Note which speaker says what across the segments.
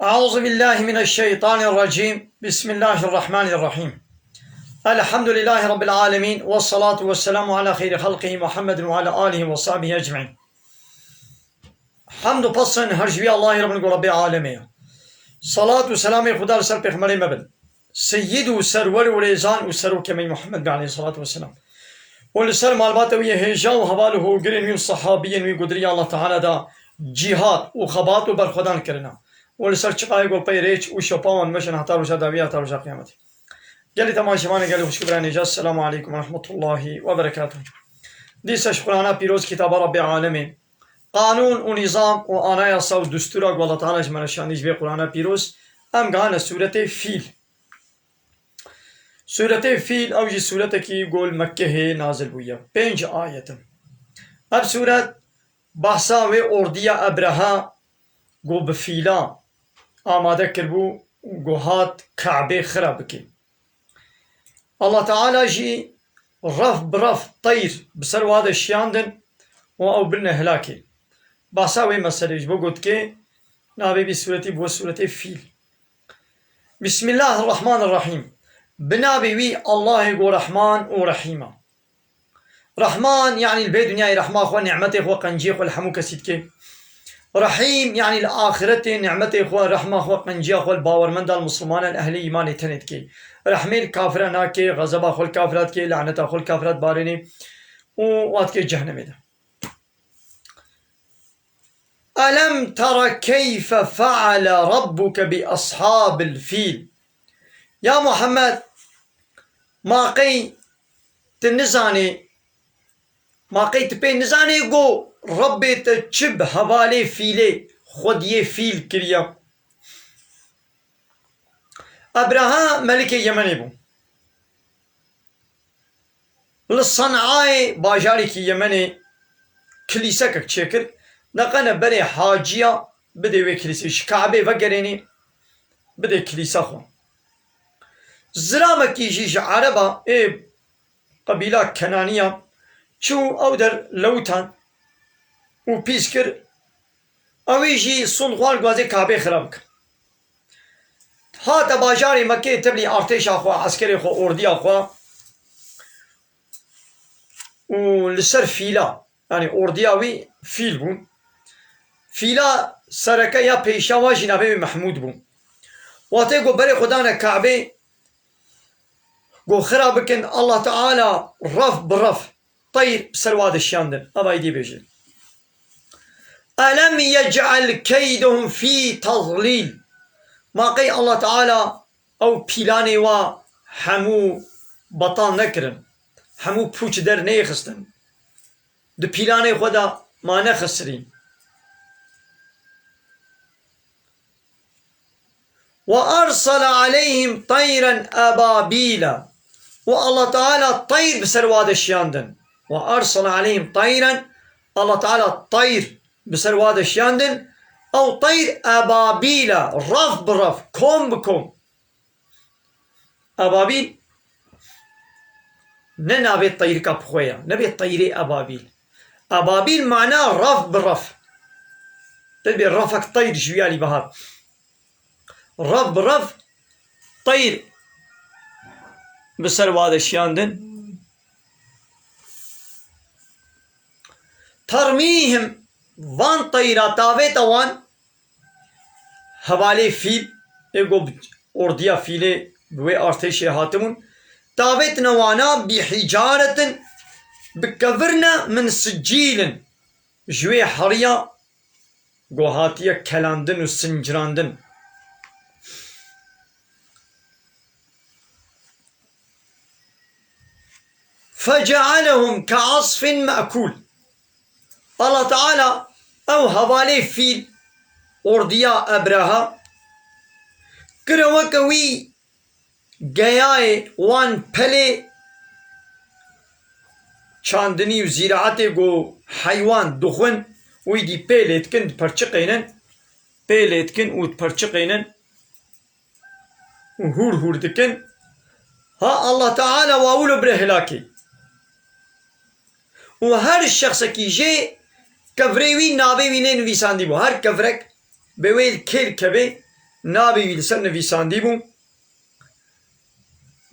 Speaker 1: أعوذ بالله من الشيطان الرجيم. بسم الله الرحمن الرحيم. الحمد لله رب العالمين، والصلاة والسلام على خير خلقه محمد وعلى آله وصحبه أجمعين. حمد پسن هرجوی الله رب العالمين. صلاة و سلام خدا سر پیغمبر مبل سيد و سرور و ريزان و سرو كمي محمد عليه الصلاة والسلام. ولسر معلومات ويه هجا و حواله و گرين و صحابيين و قدري الله تعالى دا جهاد و خبات و برخدان کرنا. ولسر چقای گل پی ریچ و شپاون مشن حتی روشا داوی حتی روشا قیامتی. گلی تماشاوان گلی خوش برای نجات. السلام عليكم ورحمة الله وبركاته. دیس شکرانه پیروز کتاب رب العالمین. قانون و نظام و آنایاسا و دستور الله تعالى جمالشانیش به قرآن پیروز ام گان سورة فیل. سورة فیل او جی سورة کی گول مکه نازل بویا 5 آیتم. اب سورة بحثا و اردیا ابرها گو بفیلا آماده کربو گو هات کعبه خراب کی. الله تعالى جي رف برف طير بسر وهذا الشياندن و او برن هلاكي باساوي مسألة جبو قد كي نابي بسورة بو سورة فيل. بسم الله الرحمن الرحيم. بنابي وي الله يقول رحمن ورحيمة. رحمن يعني البي دنيا رحمة اخوة نعمته اخوة قنجي اخوة الحمو كسيد كي. رحيم يعني الآخرة نعمته اخوة رحمة اخوة قنجي اخوة الباور من دا المسلمان الأهلي إيمان تنت كي. رحمه الكافرة ناكي غضب اخوة الكافرات كي لعنة اخوة الكافرات باريني ووات كي جهنم ده. ألم تر كيف فعل ربك بأصحاب الفيل. يا محمد ما قي تنزاني ما قي تبين نزاني قو ربي تشب حوالي فيلي خود يه فيل كريا. أبرها ملك يمني بو للصنعاء باجاري كي يمني كليسة كتشكر نقنا بري حاجية بدي وي كليسة شكعبي وقريني بدي كليسة خو زرامة كي جيش عربة قبيلة كنانية شو أودر لوتان و بيسكر أو يجي صنغوال قوازي كعبي خرابك هاتا باجاري مكي تبلي ارتيش اخوا عسكري اخوا اردي اخوا و لسر فيلا يعني اردياوي فيل بون فيلا سركا يا بيشاوا جنابي محمود بون واتي قو بري خدانا كعبي قو خرابكن الله تعالى رف برف طير بسرواد الشاندن ابا يدي بيجي. ألم يجعل كيدهم في تضليل. ما قي الله تعالى او بيلاني و حمو بطان نكرن حمو بوچ در نيخستن دو بيلاني خدا ما نخسرين. وأرسل عليهم طيرا أبابيلا والله تعالى طير بسرواد الشياندن. وأرسل عليهم طيرا الله تعالى طير بسرواد الشياندن أو طير أبابيلا رف برف كوم بكوم. أبابيل نبي الطير كبخويا نبي الطير أبابيل. أبابيل معناه رف برف تبي رفك طير جويالي بهار رف برف طير بسرواد الشياندن. ترميهم وان طيرا تاوي توان حوالي فيل ايقو ارديا فيلي بوي ارتشي هاتمون تاويت نوانا بحجارة بكفرنا من سجيل جوي حريا قو هاتيا كلاندن و سنجراندن. فجعلهم كعصف مأكول. الله تعالى او حوالي فيل ارديا ابرها كروكوي گیائے وان پھلے چاندنی و زراعتی گو حیوان دخون ويدي بيليتكن برشقينن بيليتكن ود برشقينن وهور هور دكن ها الله تعالى واولو برهلاكي وهر الشخص كي جي كفريوي نابي وينين ويساندي بو هر كفرك بويل كير كبي نابي لسر نفيساندي بو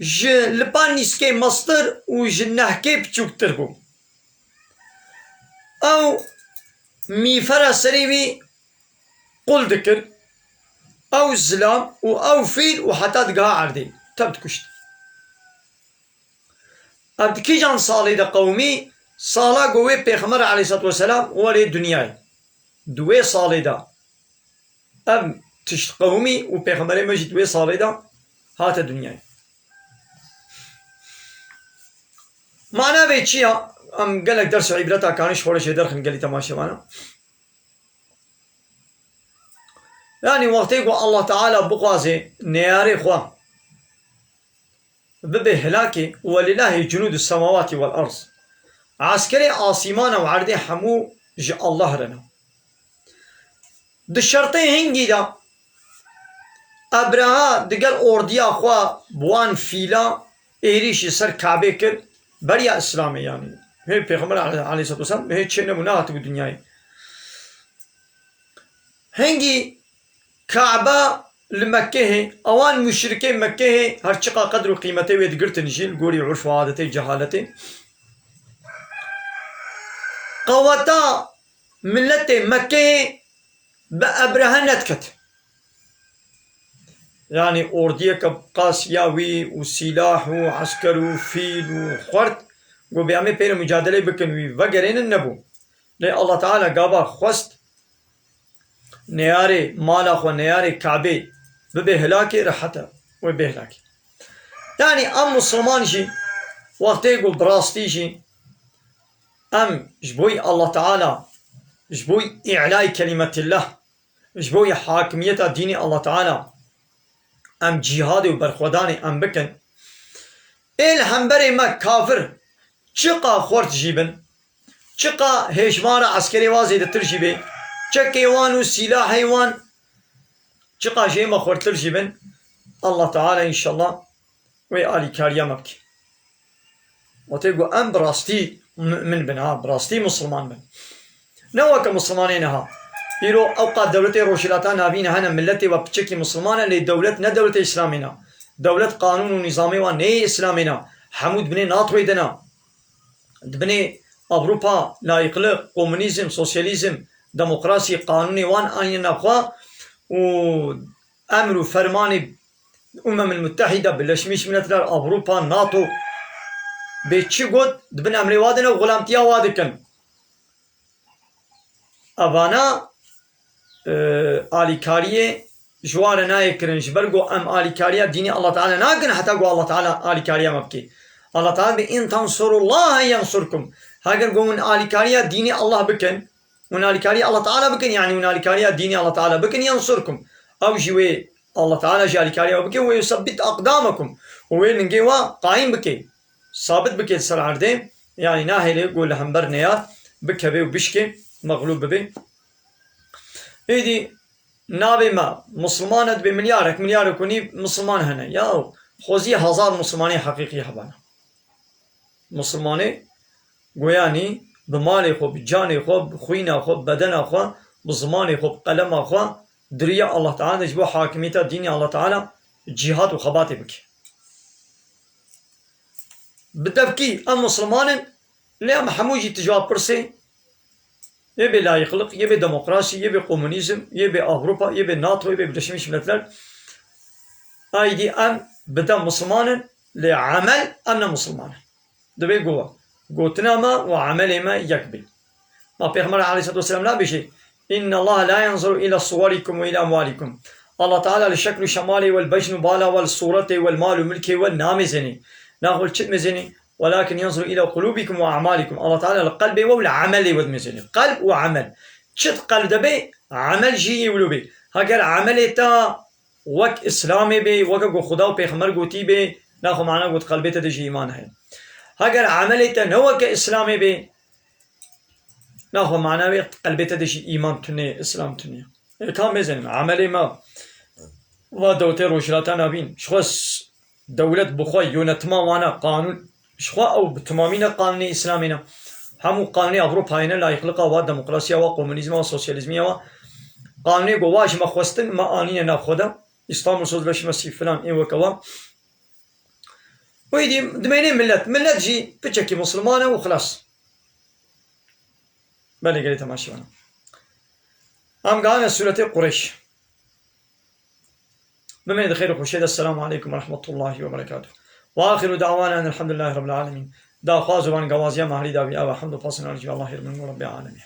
Speaker 1: ج لبان نسكي مصدر و جنحكي بچوكتر بو او ميفرا سريبي قل ذكر او الزلام او فيل وحتى دقها عردي تبت كشت ابد كي جان صالي دا قومي صالا قوي بيخمر عليه الصلاة والسلام ولي دنياي دوي صالي دا ام تشت قومي و بيخمري مجد دوي صالي دا هات دنياي معناه بيتشيا ام قالك درس عبرتها كانش ولا شي درخن قال لي تماشي معنا يعني وقت يقول الله تعالى بقوازي نياري خوا ببه هلاكي ولله جنود السماوات والأرض عسكري آسيمان وعردي حمو جي الله لنا دشرطي هنجي دا أبرها دقل أورديا خوا بوان فيلا إيريشي سر كعبه كر بريا إسلامي يعني هي پیغمبر عليه الصلاة والسلام هي چه نمونات بالدنيا هنجي كعبة لمكة اوان مشركي مكة هرچقا قدر وقيمته ويدقرت نجيل قولي عرف وعادته جهالته قوتا ملته مكة بأبرها نتكت يعني أوردية كقاسياوي وسلاح وعسكر وفيل وخورت وبيعمل بين مجادلة بكن وغيرين النبو لأن الله تعالى قابا خوست نياري مالا خو نياري كعبه ببهلاكي رحتا وبهلاكي يعني أم مسلمان جي وقت يقول براستي جي أم جبوي الله تعالى جبوي إعلاء كلمة الله جبوي حاكمية دين الله تعالى ام جهادي وبرخوداني ام بكن الحنبري ما كافر چقا خورت جيبن چقا هشمار عسكري وازي دتر جيبي چك ايوان وسلاح ايوان چقا شيء ما خورت جيبن الله تعالى ان شاء الله ويالي كاريا مبكي وتيقو ام براستي من بنها براستي مسلمان بن نوك مسلمانين ها يرو اوقات دولتي روشيلاتا نابينا هنا ملتي وبتشكي مسلمانه لدولت نا دولة اسلامنا دولة قانون ونظامي وني اسلامنا حمود بني ناطوي دنا بني اوروبا لا يقلق كومونيزم سوسياليزم ديمقراطي قانوني وان اين نخوا وامر فرماني الامم المتحده بالشميش من اوروبا ناتو بيتشي قد دبن امري وادنا وغلامتيا وادكن ابانا آلیکاریه جوار نای کرنج برگو ام آلیکاریه دینی الله تعالی ناکن حتی گو الله تعالی آلیکاریه مبکی الله تعالی به این تنصر الله ینصرکم هاگر گو من آلیکاریه دینی الله بکن من آلیکاریه الله تعالی بکن يعني من آلیکاریه دینی الله تعالی بکن ینصرکم او جوی الله تعالی جا آلیکاریه بکن و يثبت اقدامكم وويل نجوا قائم بكي ثابت بكي سر عرده يعني ناهي قول همبر نيات بكبي وبشكي مغلوب ببي هيدي نابي ما مسلمانت بمليارك مليار كوني مسلمان هنا يا خوزي هزار مسلماني حقيقي حبانا مسلماني قوياني بمالي خو بجاني خو بخوينا خو بدنا خو بزماني خو بقلم خو دريا الله تعالى جبو حاكميته ديني الله تعالى جهاد وخباتي بك بتبكي ام مسلمان لا محموجي تجواب برسي يبي لا يخلق يبي ديمقراطي يبي كومونيزم يبي اوروبا يبي ناتو يبي برشمش ملتلر ايدي ام بدا مسلمان لعمل انا مسلمان دبي جوا قوتنا ما وعمل ما يقبل ما بيغمر عليه الصلاه والسلام لا بشيء ان الله لا ينظر الى صوركم والى اموالكم الله تعالى لشكل شمالي والبجن بالا والصورة والمال والملك والنام زني ناخذ شت مزني ولكن ينظر إلى قلوبكم وأعمالكم الله تعالى القلب والعمل ودمزني قلب وعمل شت قلب دبي عمل جي ولوبي هاجر عمل تا وك إسلامي بي وك خدا وبيخمر قوتي بي ناخذ معنا قوت قلبي تدجي إيمان هاي هاجر عمل تا نوك إسلامي بي ناخذ معنا بي قلبي تدجي إيمان تني إسلام تني كم مزن عملي ما ودوتي روشلاتنا بين شخص دولة بخوي يونتما وانا قانون شخوا او بتمامين قانون اسلامنا همو قانون اوروبا هنا لا يخلقها وديمقراطيا وكومونيزم وسوسياليزم قانوني قواش ما خوستن ما آنية ناخذها إسلام رسول الله مسيح فلان إيه وكوا ويدي دمينين ملت جي بتشكي مسلمانة وخلاص بلي قريتها ماشي أنا أم قانا سورة قريش بمن خير وخشيد السلام عليكم ورحمة الله وبركاته وآخر دعوانا أن الحمد لله رب العالمين دا خواز وان قوازيا مهري دا بيا وحمد وفاصل الله رب العالمين